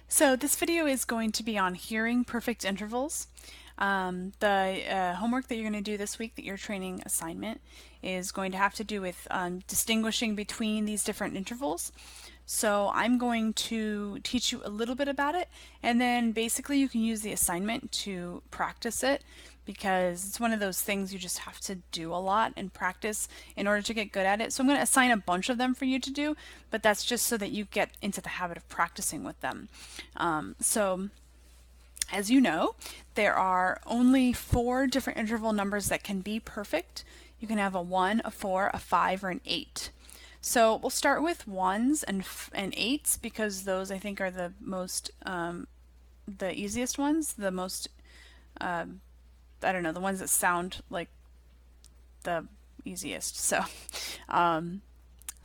So this video is going to be on hearing perfect intervals. The homework that you're going to do this week, that your training assignment, is going to have to do with distinguishing between these different intervals. So I'm going to teach you a little bit about it, and then basically you can use the assignment to practice it because it's one of those things you just have to do a lot and practice in order to get good at it. So I'm going to assign a bunch of them for you to do, but that's just so that you get into the habit of practicing with them. So as you know, there are only 4 different interval numbers that can be perfect. You can have a 1, a 4, a 5, or an 8. So we'll start with 1s and 8s because those I think are the most, the easiest ones, the most, I don't know, the ones that sound like the easiest. So,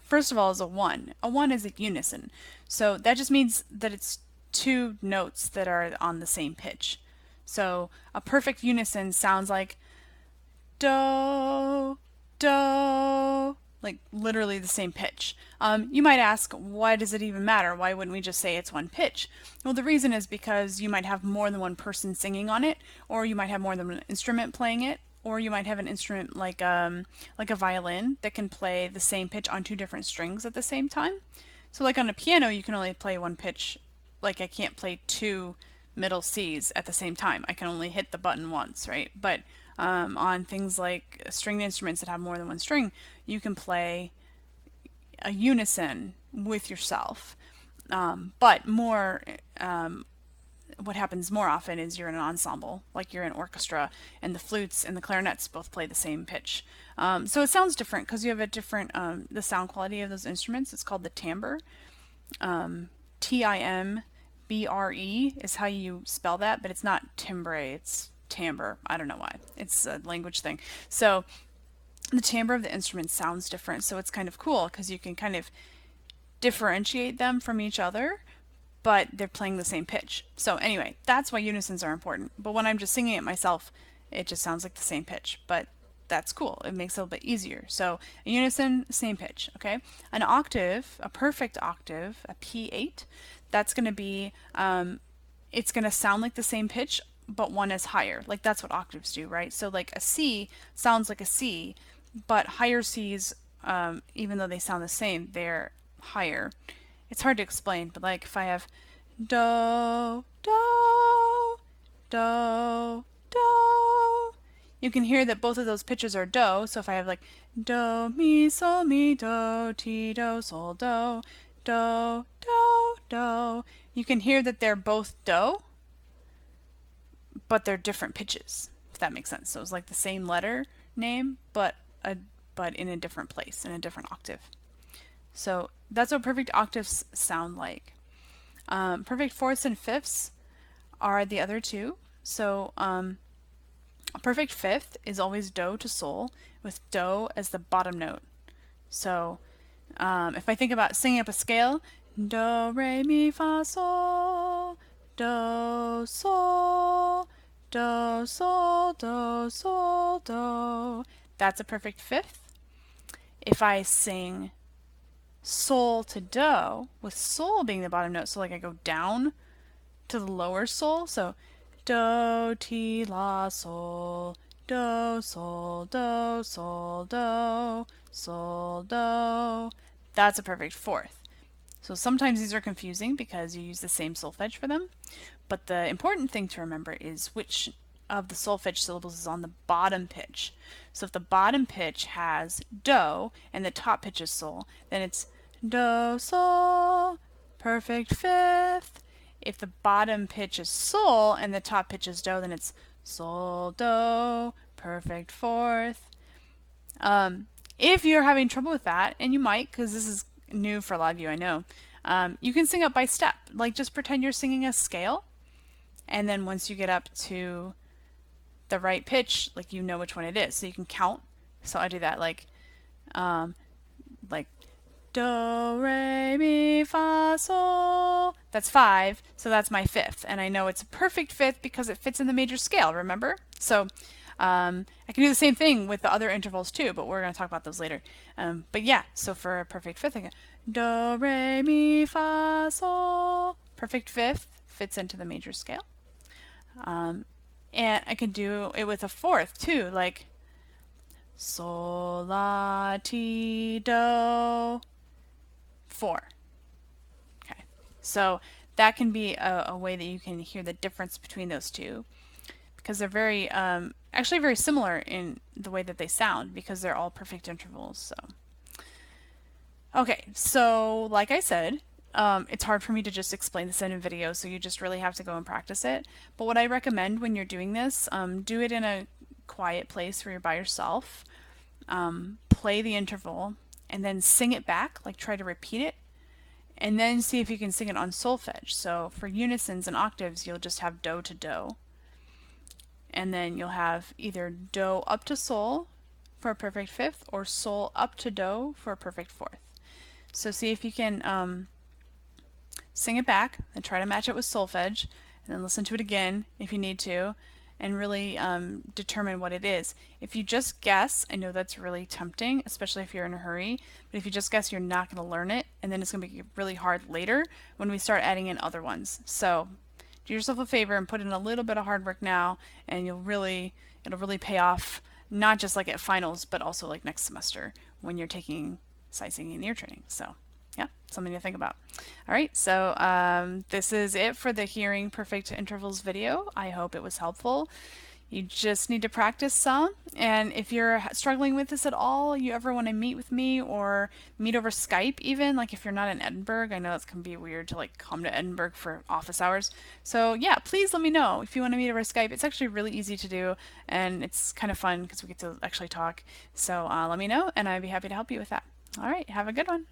first of all is a 1. A 1 is a unison. So that just means that it's 2 notes that are on the same pitch. So a perfect unison sounds like do, do, like literally the same pitch. You might ask, why does it even matter? Why wouldn't we just say it's one pitch? Well, the reason is because you might have more than one person singing on it, or you might have more than one instrument playing it, or you might have an instrument like a violin that can play the same pitch on 2 different strings at the same time. So like on a piano, you can only play one pitch. Like I can't play 2 middle C's at the same time. I can only hit the button once, right? But on things like stringed instruments that have more than one string, you can play a unison with yourself. But more, what happens more often is you're in an ensemble, like you're in orchestra, and the flutes and the clarinets both play the same pitch. So it sounds different because you have a different, the sound quality of those instruments. It's called the timbre. Timbre is how you spell that, but it's not timbre, it's timbre. I don't know why. It's a language thing. So the timbre of the instrument sounds different, so it's kind of cool because you can kind of differentiate them from each other, but they're playing the same pitch. So anyway, that's why unisons are important. But when I'm just singing it myself, it just sounds like the same pitch. But that's cool. It makes it a little bit easier. So a unison, same pitch, okay? An octave, a perfect octave, a P8, that's going to be, it's going to sound like the same pitch, but one is higher. Like that's what octaves do, right? So like a C sounds like a C, but higher Cs, even though they sound the same, they're higher. It's hard to explain, but like if I have do, do, do, do, you can hear that both of those pitches are do. So if I have like do, mi, do, ti, do, sol, do, do, do, do, you can hear that they're both do, but they're different pitches, if that makes sense. So it's like the same letter name, but in a different place, in a different octave. So that's what perfect octaves sound like. Perfect fourths and fifths are the other two. So a perfect fifth is always do to sol, with do as the bottom note. So if I think about singing up a scale, do, re, mi, fa, sol, do, sol, do, sol, do, sol, do. That's a perfect fifth. If I sing sol to do, with sol being the bottom note, so like I go down to the lower sol, so do, ti, la, sol, do, sol, do, sol, do, sol, do. That's a perfect fourth. So sometimes these are confusing because you use the same solfege for them, but the important thing to remember is which of the solfege syllables is on the bottom pitch. So if the bottom pitch has do and the top pitch is sol, then it's do, sol, perfect fifth. If the bottom pitch is sol and the top pitch is do, then it's sol, do, perfect fourth. If you're having trouble with that, and you might, because this is new for a lot of you, I know, you can sing up by step. Like just pretend you're singing a scale, and then once you get up to the right pitch, like you know which one it is, so you can count. So I do that like do, re, mi, fa, sol. That's 5, so that's my fifth, and I know it's a perfect fifth because it fits in the major scale. Remember? So I can do the same thing with the other intervals too, but we're going to talk about those later. But yeah, so for a perfect fifth, I go do, re, mi, fa, sol. perfect fifth fits into the major scale. And I can do it with a fourth too, like sol, la, ti, do, 4. Okay, so that can be a way that you can hear the difference between those two because they're very, actually very similar in the way that they sound because they're all perfect intervals. So, okay, so like I said, it's hard for me to just explain this in a video, so you just really have to go and practice it. But what I recommend when you're doing this, do it in a quiet place where you're by yourself. Play the interval and then sing it back, like try to repeat it, and then see if you can sing it on solfege. So for unisons and octaves, you'll just have do to do, and then you'll have either do up to sol for a perfect fifth or sol up to do for a perfect fourth. So see if you can sing it back and try to match it with solfege, and then listen to it again if you need to, and really determine what it is. If you just guess, I know that's really tempting, especially if you're in a hurry, but if you just guess, you're not going to learn it, and then it's going to be really hard later when we start adding in other ones. So do yourself a favor and put in a little bit of hard work now, and it'll really pay off, not just like at finals, but also like next semester when you're taking sight singing and ear training. So yeah, something to think about. All right, so this is it for the hearing perfect intervals video. I hope it was helpful. You just need to practice some, and if you're struggling with this at all, you ever want to meet with me or meet over Skype even, like if you're not in Edinburgh, I know it's can be weird to like come to Edinburgh for office hours. So yeah, please let me know if you want to meet over Skype. It's actually really easy to do, and it's kind of fun because we get to actually talk. So let me know, and I'd be happy to help you with that. All right, have a good one.